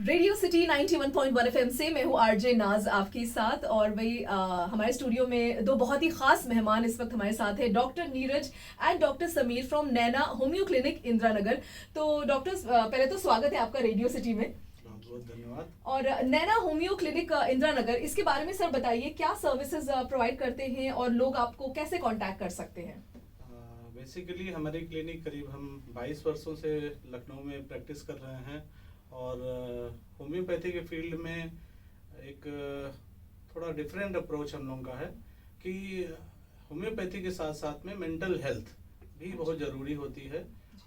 Radio city 91.1 FM से मैं हूँ आरजे नाज आपके साथ। और वही हमारे स्टूडियो में दो बहुत ही खास मेहमान इस वक्त हमारे साथ हैं, doctor Neeraj and doctor Sameer from Naina homeo clinic Indira Nagar. तो डॉक्टर्स, पहले तो स्वागत है आपका रेडियो सिटी में। बहुत बहुत धन्यवाद। और नैना होम्यो क्लिनिक इंदिरा नगर, इसके बारे में सर बताइए, क्या सर्विसेज प्रोवाइड करते हैं और लोग आपको कैसे कांटेक्ट कर सकते हैं? बेसिकली हमारी क्लिनिक करीब हम 22 वर्षों से लखनऊ में प्रैक्टिस कर रहे हैं और होम्योपैथी के फील्ड में एक थोड़ा डिफरेंट अप्रोच हम लोगों का है कि होम्योपैथी के साथ साथ में मेंटल हेल्थ भी बहुत ज़रूरी होती है।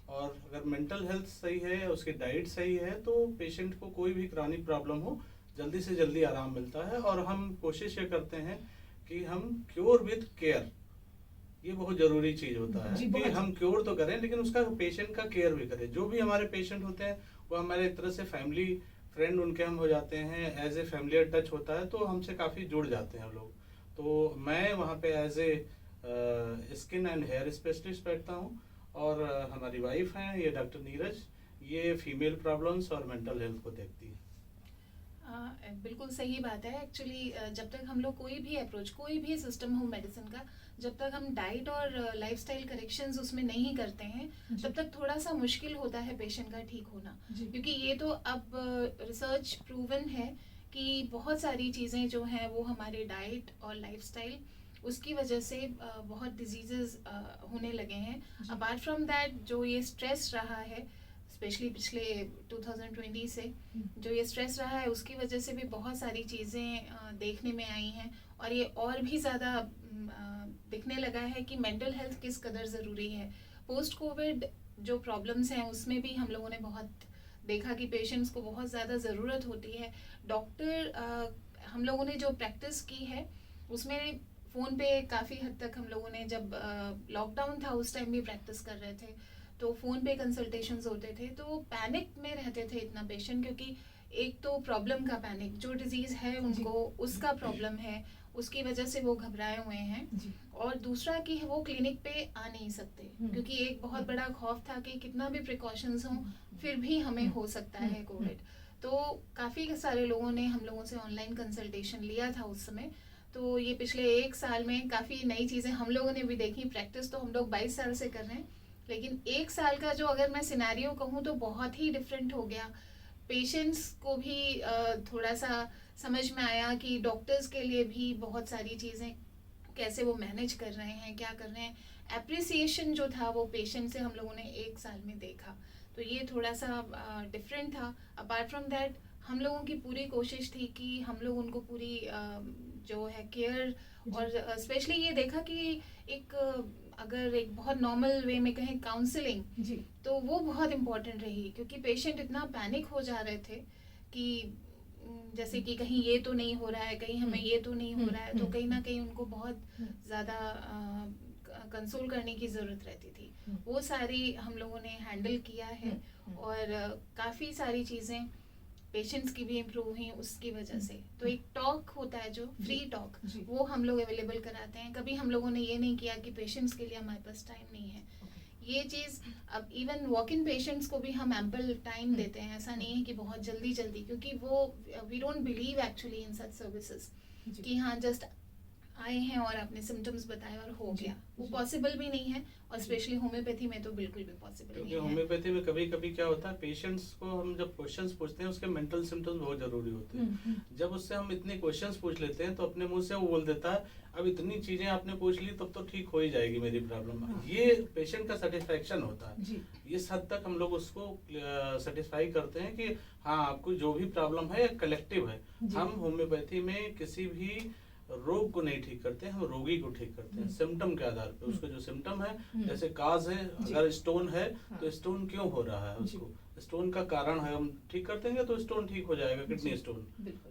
और अगर मेंटल हेल्थ सही है, उसकी डाइट सही है, तो पेशेंट को कोई भी क्रॉनिक प्रॉब्लम हो जल्दी से जल्दी आराम मिलता है। और हम कोशिश ये करते हैं कि हम क्योर विद केयर, ये बहुत जरूरी चीज होता है कि हम क्योर तो करें लेकिन उसका पेशेंट का केयर भी करें। जो भी हमारे पेशेंट होते हैं वो हमारे एक तरह से फैमिली फ्रेंड उनके हम हो जाते हैं, एज ए फैमिलियर टच होता है, तो हमसे काफ़ी जुड़ जाते हैं हम लोग। तो मैं वहाँ पे as a skin and hair specialist बैठता हूँ और हमारी वाइफ हैं ये डॉक्टर नीरज, ये फीमेल प्रॉब्लम्स और मेंटल हेल्थ को देखती है। बिल्कुल सही बात है। एक्चुअली जब तक हम लोग कोई भी सिस्टम हो मेडिसिन का, जब तक हम डाइट और लाइफस्टाइल करेक्शंस उसमें नहीं करते हैं तब तक थोड़ा सा मुश्किल होता है पेशेंट का ठीक होना। क्योंकि ये तो अब रिसर्च प्रूवन है कि बहुत सारी चीज़ें जो हैं वो हमारे डाइट और लाइफस्टाइल उसकी वजह से बहुत डिजीजेस होने लगे हैं। अपार्ट फ्रॉम दैट जो ये स्ट्रेस रहा है स्पेशली पिछले 2020 से जो ये स्ट्रेस रहा है उसकी वजह से भी बहुत सारी चीज़ें देखने में आई हैं। और ये और भी ज़्यादा दिखने लगा है कि मेंटल हेल्थ किस कदर ज़रूरी है। पोस्ट कोविड जो प्रॉब्लम्स हैं उसमें भी हम लोगों ने बहुत देखा कि पेशेंट्स को बहुत ज़्यादा ज़रूरत होती है। डॉक्टर हम लोगों ने जो प्रैक्टिस की है उसमें फ़ोन पे काफ़ी हद तक हम लोगों ने, जब लॉकडाउन था उस टाइम भी प्रैक्टिस कर रहे थे, तो फ़ोन पे कंसल्टेशंस होते थे, तो पैनिक में रहते थे इतना पेशेंट, क्योंकि एक तो प्रॉब्लम का पैनिक, जो डिजीज़ है उनको उसका प्रॉब्लम है, उसकी वजह से वो घबराए हुए हैं। और दूसरा कि वो क्लिनिक पे आ नहीं सकते क्योंकि एक बहुत बड़ा खौफ था कि कितना भी प्रिकॉशंस हों फिर भी हमें हो सकता है कोविड। तो काफ़ी सारे लोगों ने हम लोगों से ऑनलाइन कंसल्टेशन लिया था उस समय। तो ये पिछले 1 साल में काफ़ी नई चीज़ें हम लोगों ने भी देखी। प्रैक्टिस तो हम लोग 22 साल से कर रहे हैं, लेकिन 1 साल का जो अगर मैं सिनेरियो कहूँ तो बहुत ही डिफरेंट हो गया। पेशेंट्स को भी थोड़ा सा समझ में आया कि डॉक्टर्स के लिए भी बहुत सारी चीज़ें कैसे वो मैनेज कर रहे हैं, क्या कर रहे हैं। एप्रिसिएशन जो था वो पेशेंट से हम लोगों ने 1 साल में देखा, तो ये थोड़ा सा डिफरेंट था। अपार्ट फ्रॉम दैट हम लोगों की पूरी कोशिश थी कि हम लोग उनको पूरी जो है केयर, और स्पेशली ये देखा कि एक अगर एक बहुत नॉर्मल वे में कहें काउंसलिंग, तो वो बहुत इम्पोर्टेंट रही। क्योंकि पेशेंट इतना पैनिक हो जा रहे थे कि जैसे कि कहीं ये तो नहीं हो रहा है, कहीं हमें ये तो नहीं हो रहा है, तो कहीं ना कहीं उनको बहुत ज़्यादा कंसोल करने की ज़रूरत रहती थी। वो सारी हम लोगों ने हैंडल किया है और काफ़ी सारी चीज़ें पेशेंट्स की भी इम्प्रूव हुई उसकी वजह से। तो एक टॉक होता है जो फ्री टॉक, वो हम लोग अवेलेबल कराते हैं। कभी हम लोगों ने ये नहीं किया कि पेशेंट्स के लिए हमारे पास टाइम नहीं है। ये चीज़ अब इवन वॉक इन पेशेंट्स को भी हम एम्पल टाइम देते हैं। ऐसा नहीं है कि बहुत जल्दी जल्दी, क्योंकि वो we don't believe actually in such services कि हाँ जस्ट आए हैं और अपने सिम्टम्स बताए और हो गया। वो पॉसिबल भी नहीं है, और स्पेशली होम्योपैथी में तो बिल्कुल भी पॉसिबल नहीं है। होम्योपैथी में कभी कभी क्या होता है, पेशेंट्स को हम जब क्वेश्चंस पूछते हैं उसके मेंटल सिम्टम्स बहुत जरूरी होते हैं। जब उससे हम इतने क्वेश्चंस पूछ लेते हैं तो अपने मुंह से वो बोल देता है अब इतनी चीजें आपने पूछ ली तब तो ठीक हो ही जाएगी मेरी प्रॉब्लम। ये पेशेंट का सेटिस्फेक्शन होता है। इस हद तक हम लोग उसको सेटिस्फाई करते हैं कि हाँ आपको जो भी प्रॉब्लम है कलेक्टिव है। हम होम्योपैथी में किसी भी रोग को नहीं ठीक करते, हम रोगी को ठीक करते हैं सिम्टम के आधार पे। उसको जो सिम्टम है, जैसे काज है, अगर स्टोन है तो स्टोन क्यों हो रहा है, उसको स्टोन का कारण है, हम ठीक कर देंगे तो स्टोन ठीक हो जाएगा, किडनी स्टोन।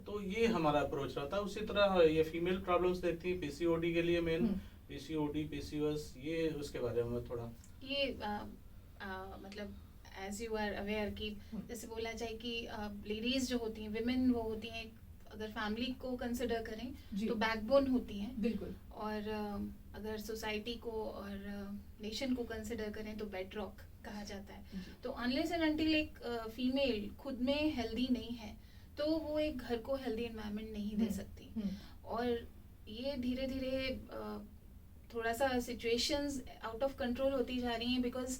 तो ये हमारा अप्रोच रहता है। उसी तरह ये फीमेल प्रॉब्लम्स देखती है पीसीओडी के लिए, मेन पीसीओडी पीसीओएस, ये उसके बारे में थोड़ा ये मतलब एज यू आर अवेयर कि जैसे बोला जाए कि लेडीज जो होती हैं, विमेन वो होती हैं, अगर फैमिली को कंसिडर करें तो बैकबोन होती हैं बिल्कुल। और अगर सोसाइटी को और नेशन को कंसिडर करें तो बेड रॉक कहा जाता है। तो अनलेस एंड अनटिल एक फीमेल खुद में हेल्दी नहीं है तो वो एक घर को हेल्दी एनवायरनमेंट नहीं दे सकती। और ये धीरे धीरे थोड़ा सा सिचुएशंस आउट ऑफ कंट्रोल होती जा रही हैं बिकॉज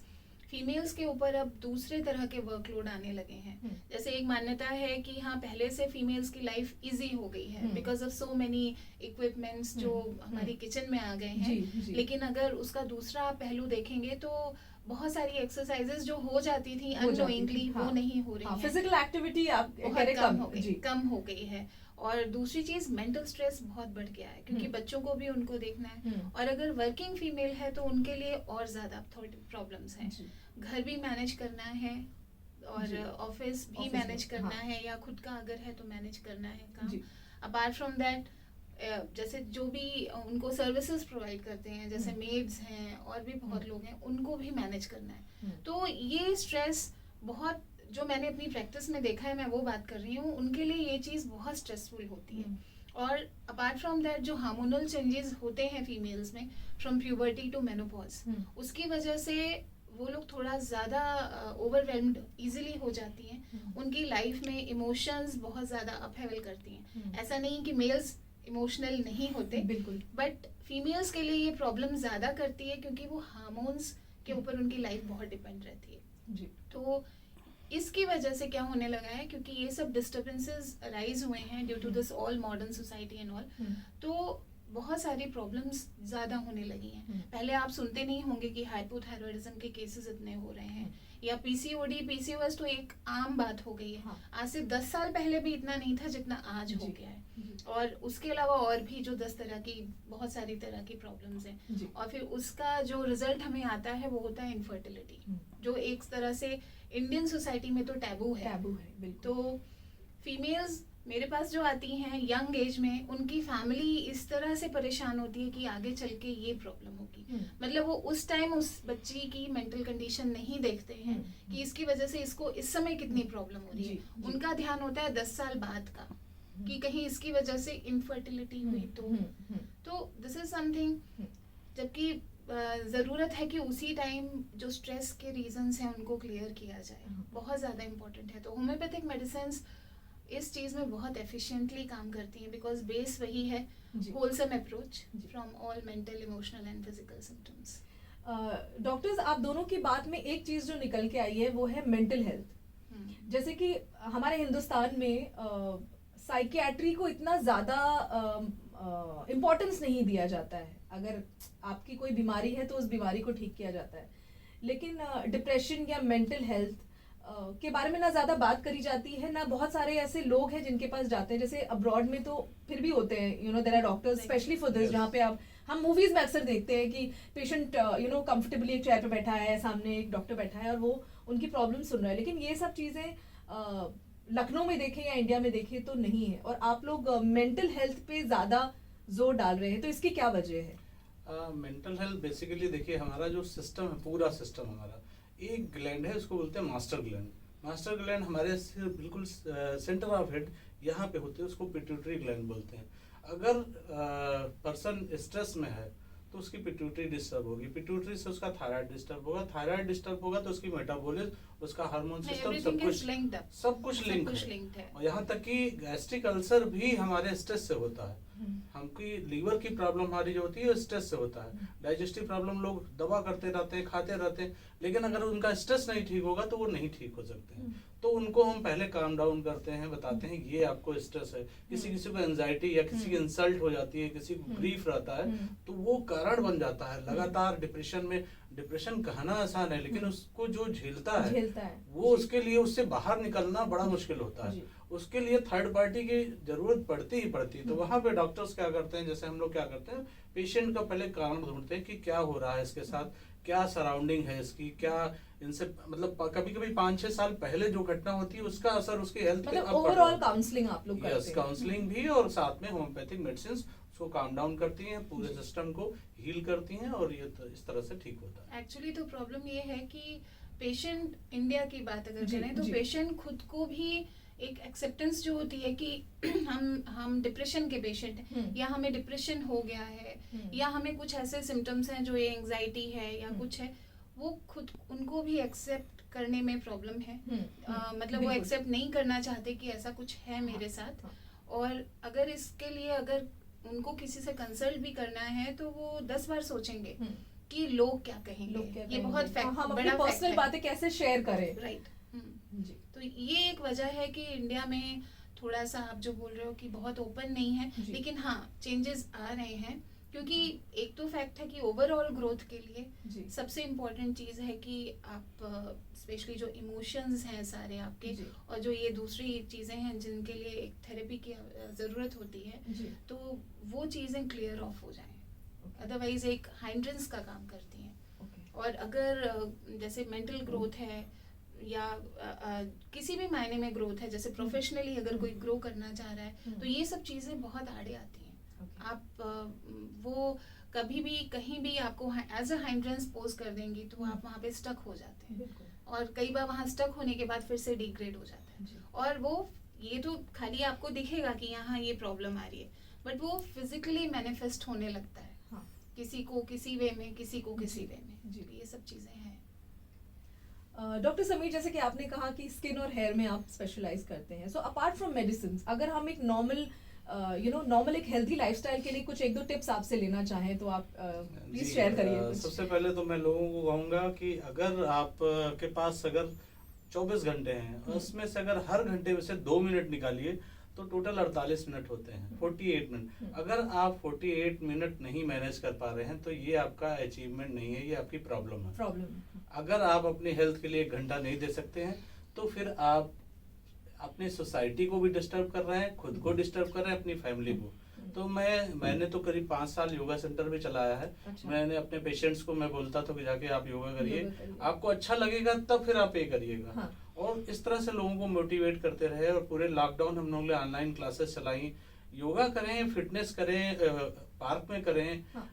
फीमेल्स के ऊपर अब दूसरे तरह के वर्कलोड आने लगे हैं। जैसे एक मान्यता है कि हाँ पहले से फीमेल्स की लाइफ इजी हो गई है because of so many equipments जो हमारी किचन में आ गए हैं। लेकिन अगर उसका दूसरा पहलू देखेंगे तो बहुत सारी एक्सरसाइजेस जो हो जाती थी अननोइंगली वो नहीं हो रही हैं। फिजिकल एक्टिविटी आप बहुत कम हो गई है। और दूसरी चीज मेंटल स्ट्रेस बहुत बढ़ गया है क्योंकि बच्चों को भी उनको देखना है। और अगर वर्किंग फीमेल है तो उनके लिए और ज्यादा थोड़ी प्रॉब्लम्स हैं। घर भी मैनेज करना है और ऑफिस भी मैनेज करना है या खुद का अगर है तो मैनेज करना है काम। अपार्ट फ्रॉम दैट जैसे जो भी उनको सर्विसेज प्रोवाइड करते हैं जैसे मेड्स हैं और भी बहुत लोग हैं उनको भी मैनेज करना है। तो ये स्ट्रेस बहुत जो मैंने अपनी प्रैक्टिस में देखा है मैं वो बात कर रही हूँ, उनके लिए ये चीज़ बहुत स्ट्रेसफुल होती है। और अपार्ट फ्रॉम दैट जो हार्मोनल चेंजेस होते हैं फीमेल्स में फ्रॉम प्यूबर्टी टू मेनोपॉज उसकी वजह से वो लोग थोड़ा ज़्यादा ओवरवेल्म्ड इजीली हो जाती हैं। उनकी लाइफ में इमोशंस बहुत ज़्यादा अपहेवल करती हैं। ऐसा नहीं कि मेल्स इमोशनल नहीं होते बिल्कुल, बट फीमेल्स के लिए ये प्रॉब्लम ज़्यादा करती है क्योंकि वो हार्मोन्स के ऊपर उनकी लाइफ बहुत डिपेंड रहती है जी। तो इसकी वजह से क्या होने लगा है क्योंकि ये सब डिस्टर्बेंसेस राइज हुए हैं due to this all modern society and all, तो बहुत सारी प्रॉब्लम्स ज़्यादा होने लगी हैं। पहले आप सुनते नहीं होंगे कि हाइपोथायरॉयडिज्म के केसेस इतने हो रहे हैं या पीसीओडी पीसीओएस तो एक आम बात हो गई है। आज से 10 साल पहले भी इतना नहीं था जितना आज हो गया है। और उसके अलावा और भी जो 10 तरह की बहुत सारी तरह की प्रॉब्लम्स हैं। और फिर उसका जो रिजल्ट हमें आता है वो होता है इनफर्टिलिटी, जो एक तरह से इंडियन सोसाइटी में तो टैबू है। तो फीमेल्स मेरे पास जो आती हैं यंग एज में उनकी फैमिली इस तरह से परेशान होती है कि आगे चल के ये प्रॉब्लम होगी। मतलब वो उस टाइम उस बच्ची की मेंटल कंडीशन नहीं देखते हैं कि इसकी वजह से इसको इस समय कितनी प्रॉब्लम हो रही है। उनका ध्यान होता है 10 साल बाद का कि कहीं इसकी वजह से इनफर्टिलिटी हुई तो दिस इज समथिंग। जबकि ज़रूरत है कि उसी टाइम जो स्ट्रेस के रीजंस हैं उनको क्लियर किया जाए, बहुत ज़्यादा इम्पोर्टेंट है। तो होम्योपैथिक मेडिसिन इस चीज़ में बहुत एफिशिएंटली काम करती हैं बिकॉज बेस वही है wholesome approach from all mental emotional and physical symptoms. Doctors आप दोनों की बात में एक चीज़ जो निकल के आई है वो है मेंटल हेल्थ। जैसे कि हमारे हिंदुस्तान में साइकियाट्री को इतना ज़्यादा इम्पोर्टेंस नहीं दिया जाता है। अगर आपकी कोई बीमारी है तो उस बीमारी को ठीक किया जाता है, लेकिन डिप्रेशन या मेंटल हेल्थ के बारे में ना ज़्यादा बात करी जाती है, ना बहुत सारे ऐसे लोग हैं जिनके पास जाते हैं। जैसे अब्रॉड में तो फिर भी होते हैं, there are doctors specially for this, जहाँ पे हम मूवीज में अक्सर देखते हैं कि पेशेंट कंफर्टेबली एक चेयर पे बैठा है, सामने एक डॉक्टर बैठा है और वो उनकी प्रॉब्लम सुन रहा है। लेकिन ये सब चीज़ें लखनऊ में देखें या इंडिया में देखें तो नहीं है, और आप लोग मेंटल हेल्थ पे ज़्यादा जोर डाल रहे हैं, तो इसकी क्या वजह है? मेंटल हेल्थ बेसिकली देखिए, हमारा जो सिस्टम है, पूरा सिस्टम हमारा एक ग्लैंड है, उसको बोलते हैं मास्टर ग्लैंड। मास्टर ग्लैंड हमारे बिल्कुल सेंटर ऑफ हेड यहाँ पे होते हैं, उसको पिट्यूटरी ग्लैंड बोलते हैं। अगर पर्सन स्ट्रेस में है तो उसकी पिट्यूटरी डिस्टर्ब होगी, पिट्यूटरी से उसका थायराइड डिस्टर्ब होगा, थायराइड डिस्टर्ब होगा तो उसकी मेटाबॉलिज्म, उसका हार्मोन सिस्टम सब कुछ लिंक्ड है। और यहाँ तक कि गैस्ट्रिक अल्सर भी हमारे स्ट्रेस से होता है। हमकी लीवर की प्रॉब्लम हमारी जो होती है स्ट्रेस से होता है। डाइजेस्टिव प्रॉब्लम लोग दवा करते रहते हैं, खाते रहते हैं, लेकिन अगर उनका स्ट्रेस नहीं ठीक होगा तो वो नहीं ठीक हो सकते हैं। तो उनको हम पहले काम डाउन करते हैं, बताते हैं ये आपको स्ट्रेस है। किसी को एंजाइटी या किसी की इंसल्ट हो जाती है, किसी को ग्रीफ रहता है, तो वो कारण बन जाता है लगातार डिप्रेशन में। डिप्रेशन कहना आसान है, लेकिन उसको जो झेलता है वो उसके लिए उससे बाहर निकलना बड़ा मुश्किल होता है। उसके लिए थर्ड पार्टी की जरूरत पड़ती ही पड़ती है। तो वहाँ पे डॉक्टर्स क्या करते हैं, जैसे हम लोग क्या करते हैं, पेशेंट का पहले कारण ढूंढते हैं कि क्या हो रहा है इसके साथ, क्या सराउंडिंग है इसकी, क्या इनसे मतलब कभी कभी 5-6 साल पहले जो घटना होती है उसका असर उसकी हेल्थ पे ओवरऑल काउंसलिंग आप लोग करते हैं? यस, काउंसलिंग भी, और साथ में होम्योपैथिक मेडिसिन उसको काम डाउन करती हैं, पूरे सिस्टम को हील करती हैं, और ये इस तरह से ठीक होता है। एक्चुअली तो प्रॉब्लम ये है कि पेशेंट, इंडिया की बात अगर करें तो पेशेंट खुद को भी एक एक्सेप्टेंस जो होती है कि हम डिप्रेशन के पेशेंट हैं, या हमें डिप्रेशन हो गया है, या हमें कुछ ऐसे सिम्टम्स हैं जो ये एंजाइटी है या कुछ है, वो खुद उनको भी एक्सेप्ट करने में प्रॉब्लम है। मतलब वो बिल्कुल। एक्सेप्ट नहीं करना चाहते कि ऐसा कुछ है मेरे साथ। हाँ। और अगर इसके लिए अगर उनको किसी से कंसल्ट भी करना है तो वो 10 बार सोचेंगे कि लोग क्या कहेंगे। लोग क्या ये कहेंगे? बहुत हाँ, हम अपनी बड़ा पर्सनल फैक्ट बातें कैसे शेयर करें? है। राइट। जी तो ये एक वजह है कि इंडिया में थोड़ा सा आप जो बोल रहे हो कि बहुत ओपन नहीं है, जी। लेकिन हाँ चेंजेस आ रहे हैं। क्योंकि एक तो फैक्ट है कि ओवरऑल ग्रोथ के लिए जी सबसे इम्पोर्टेंट चीज़ है कि आप स्पेशली जो इमोशंस हैं सारे आपके, जी और जो ये दूसरी चीज़ें हैं जिनके लिए एक थेरेपी की ज़रूरत होती है, जी तो वो चीज़ें क्लियर ऑफ हो जाएं। अदरवाइज एक हाइंड्रेंस का काम करती हैं। ओके और अगर जैसे मेंटल ग्रोथ है या किसी भी मायने में ग्रोथ है, जैसे प्रोफेशनली अगर कोई ग्रो करना चाह रहा है, तो ये सब चीज़ें बहुत आड़े आती हैं। आप वो कभी भी कहीं भी आपको एज अ हाइंड्रेंस पोज कर देंगी तो आप वहाँ पे स्टक हो जाते हैं, बिल्कुल और कई बार वहाँ स्टक होने के बाद फिर से डिग्रेड हो जाता है। जी और वो ये तो खाली आपको दिखेगा कि यहाँ ये प्रॉब्लम आ रही है, बट वो फिजिकली मैनिफेस्ट होने लगता है। हाँ किसी को किसी वे में, किसी को किसी वे में। जी। ये सब चीज़ें हैं। डॉक्टर समीर, जैसे कि आपने कहा कि स्किन और हेयर में आप स्पेशलाइज करते हैं, सो अपार्ट फ्रॉम मेडिसिन, अगर हम एक नॉर्मल नॉर्मल एक हेल्थी लाइफस्टाइल के लिए कुछ एक दो टिप्स आपसे लेना चाहें तो आप प्लीज जी, शेयर करिए कुछ। सबसे पहले तो मैं लोगों को कहूँगा कि अगर आप के पास अगर 24 घंटे हैं, उसमें से अगर हर घंटे में से 2 मिनट निकालिए तो टोटल 48 मिनट होते हैं, 48 मिनट। अगर आप 48 मिनट नहीं मैनेज कर पा रहे हैं तो ये आपका अचीवमेंट नहीं है, ये आपकी प्रॉब्लम है। प्रॉब्लम अगर आप अपनी हेल्थ के लिए 1 घंटा नहीं दे सकते हैं तो फिर आप अपनी सोसाइटी को भी डिस्टर्ब कर रहे हैं, खुद को डिस्टर्ब कर रहे हैं, अपनी फैमिली को। तो मैंने तो करीब 5 साल योगा सेंटर भी चलाया है। अच्छा। मैंने अपने पेशेंट्स को मैं बोलता था कि जाके आप योगा करिए, योगा करिए। आपको अच्छा लगेगा तब फिर आप ये करिएगा। हाँ। और इस तरह से लोगों को मोटिवेट करते रहे, और पूरे लॉकडाउन हम लोगों ने ऑनलाइन क्लासेस चलाई। योगा करें, फिटनेस करें, पार्क में करें, हाँ।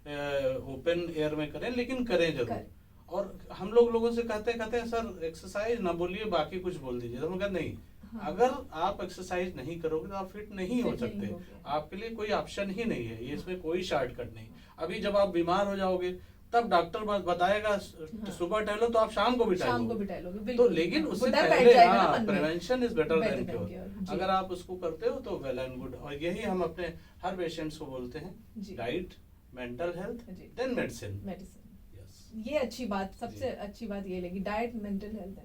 ओपन एयर में करें, लेकिन करें जरूर। करें। और हम लोगों से कहते हैं सर एक्सरसाइज ना बोलिए, बाकी कुछ बोल दीजिए। तो हम कहते नहीं, हाँ। अगर आप एक्सरसाइज नहीं करोगे तो आप फिट नहीं हो फिट नहीं सकते। होगे। आपके लिए कोई ऑप्शन ही नहीं है, ये इसमें कोई शॉर्टकट नहीं। अभी जब आप बीमार हो जाओगे तब डॉक्टर बताएगा हाँ। सुबह टहलो, तो आप शाम को भी शाम को टहलोगे। भी टहलोगे, तो बिल्कुल। लेकिन उससे वो डर बैठ पहले जाएगा ना मन में। Prevention is better Better than than cure. cure, जी। अगर आप उसको करते हो तो वेल एंड गुड। और यही हम अपने हर पेशेंट्स को बोलते हैं, जी। डाइट, मेंटल हेल्थ, जी। Then medicine. मेडिसिन, यस, ये अच्छी बात, सबसे जी। अच्छी बात ये लगी, डाइट, मेंटल हेल्थ।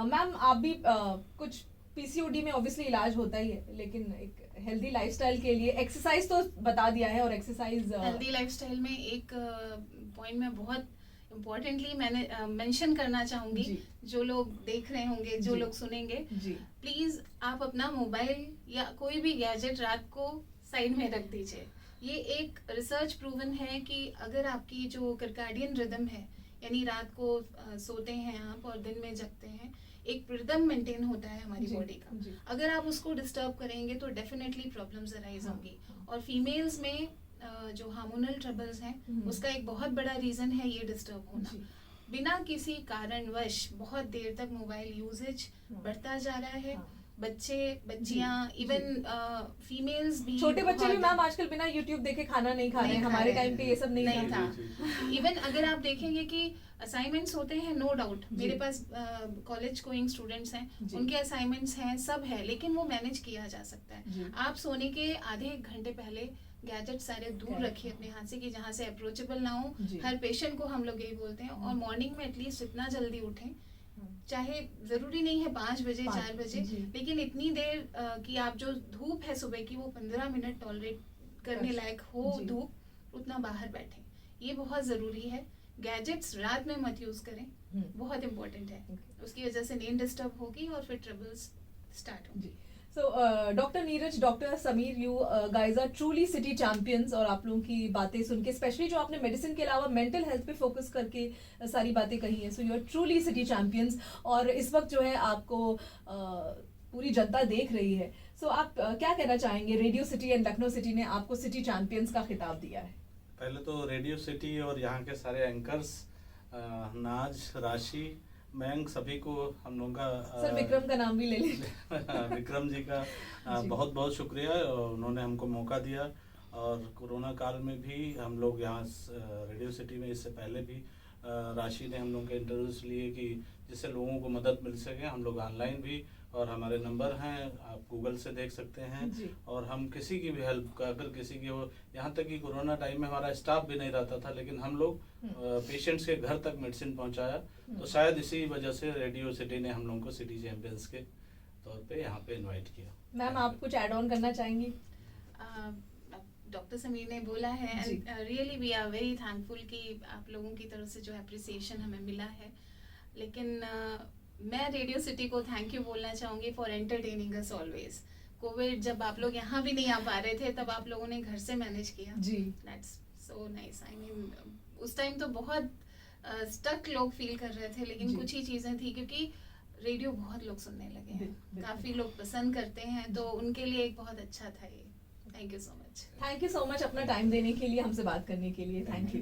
मैम आप भी कुछ पीसीओडी में ऑब्वियसली इलाज होता ही है, लेकिन एक हेल्दी लाइफस्टाइल के लिए एक्सरसाइज तो बता दिया है, और एक्सरसाइज हेल्दी लाइफस्टाइल में एक पॉइंट में बहुत इम्पोर्टेंटली मैंने मेंशन करना चाहूंगी। जी। जो लोग देख रहे होंगे, जो जी। लोग सुनेंगे, जी प्लीज आप अपना मोबाइल या कोई भी गैजेट रात को साइड में रख दीजिए। ये एक रिसर्च प्रूवन है कि अगर आपकी जो सर्कैडियन रिदम है, यानी रात को सोते हैं आप और दिन में जगते हैं, एक रिदम मेंटेन होता है हमारी जी, बॉडी का। जी। अगर आप उसको डिस्टर्ब करेंगे तो डेफिनेटली प्रॉब्लम्स अराइज हाँ, होंगी। हाँ। और फीमेल्स में जो हार्मोनल ट्रबल्स हैं, उसका एक बहुत बड़ा रीजन है ये डिस्टर्ब होना। जी। बिना किसी कारणवश बहुत देर तक मोबाइल यूजेज हाँ। बढ़ता जा रहा है। हाँ। बच्चे, बच्चियां, जी, इवन फीमेल्स भी, छोटे बच्चे भी बहुत- मैम आजकल बिना यूट्यूब देखे खाना नहीं खा रहे नहीं हैं। खा हमारे रहे टाइम पे ये सब नहीं नहीं था। था। इवन अगर आप देखेंगे कि असाइनमेंट्स होते हैं, नो डाउट जी। मेरे पास कॉलेज गोइंग स्टूडेंट्स हैं, जी। उनके असाइनमेंट्स हैं, सब है, लेकिन वो मैनेज किया जा सकता जी। है। आप सोने के आधे एक घंटे पहले गैजेट सारे दूर Correct। रखिए अपने हाथ से, कि जहाँ से अप्रोचेबल ना हो। जी। हर पेशेंट को हम लोग यही बोलते हैं। और मॉर्निंग में एटलीस्ट इतना जल्दी उठें, चाहे जरूरी नहीं है 5 बजे 4 बजे, जी। लेकिन इतनी देर कि आप जो धूप है सुबह की वो 15 मिनट टॉलरेट करने कर- लायक हो जी। धूप, उतना बाहर बैठें, ये बहुत ज़रूरी है। गैजेट्स रात में मत यूज़ करें, बहुत इंपॉर्टेंट है। उसकी वजह से नींद डिस्टर्ब होगी और फिर ट्रबल्स स्टार्ट होंगी। जी। So, doctor Neeraj, doctor Sameer, you guys are truly city champions. और आप लोगों की बातें सुन के, स्पेशली जो आपने मेडिसिन के अलावा मेंटल हेल्थ पे फोकस करके सारी बातें कही हैं, so you are truly city champions. और इस वक्त जो है आपको पूरी जनता देख रही है, सो आप क्या कहना चाहेंगे? Radio city and Lucknow city ने आपको सिटी चैंपियंस का खिताब दिया है। पहले तो रेडियो सिटी और यहाँ के सारे एंकर्स, नाज, राशि, मयंक, सभी को हम लोगों का सर विक्रम का नाम भी ले लें। विक्रम जी का जी। बहुत बहुत शुक्रिया। उन्होंने हमको मौका दिया। और कोरोना काल में भी हम लोग यहाँ रेडियो सिटी में इससे पहले भी राशि ने हम लोग के इंटरव्यूज लिए कि जिससे लोगों को मदद मिल सके। हम लोग ऑनलाइन भी, और हमारे नंबर हैं, आप गूगल से देख सकते हैं। जी। और हम किसी की भी हेल्प का, अगर किसी की हो, यहाँ तक कि कोरोना टाइम में हमारा स्टाफ भी नहीं रहता था, लेकिन हम लोग पेशेंट्स के घर तक मेडिसिन पहुँचाया। तो शायद इसी वजह से रेडियो सिटी ने हम लोगों को सिटी चैंपियंस के तौर पे यहाँ पे इनवाइट किया। मैम, आप कुछ ऐड ऑन करना चाहेंगी? डॉक्टर समीर ने बोला है, really we are very thankful कि आप लोगों की तरफ से जो अप्रिसिएशन हमें मिला है। लेकिन मैं रेडियो सिटी को थैंक यू बोलना चाहूँगी for entertaining us always. Covid जब आप लोग यहाँ भी नहीं आ पा रहे थे, तब आप लोगों ने घर से मैनेज किया। जी, that's so nice. I mean उस टाइम तो बहुत स्टक लोग फील कर रहे थे, लेकिन कुछ ही चीज़ें थी, क्योंकि रेडियो बहुत लोग सुनने लगे हैं, काफ़ी लोग पसंद करते हैं, तो उनके लिए एक बहुत अच्छा था ये। Thank you so much. Thank you so much अपना टाइम देने के लिए, हमसे बात करने के लिए। Thank you.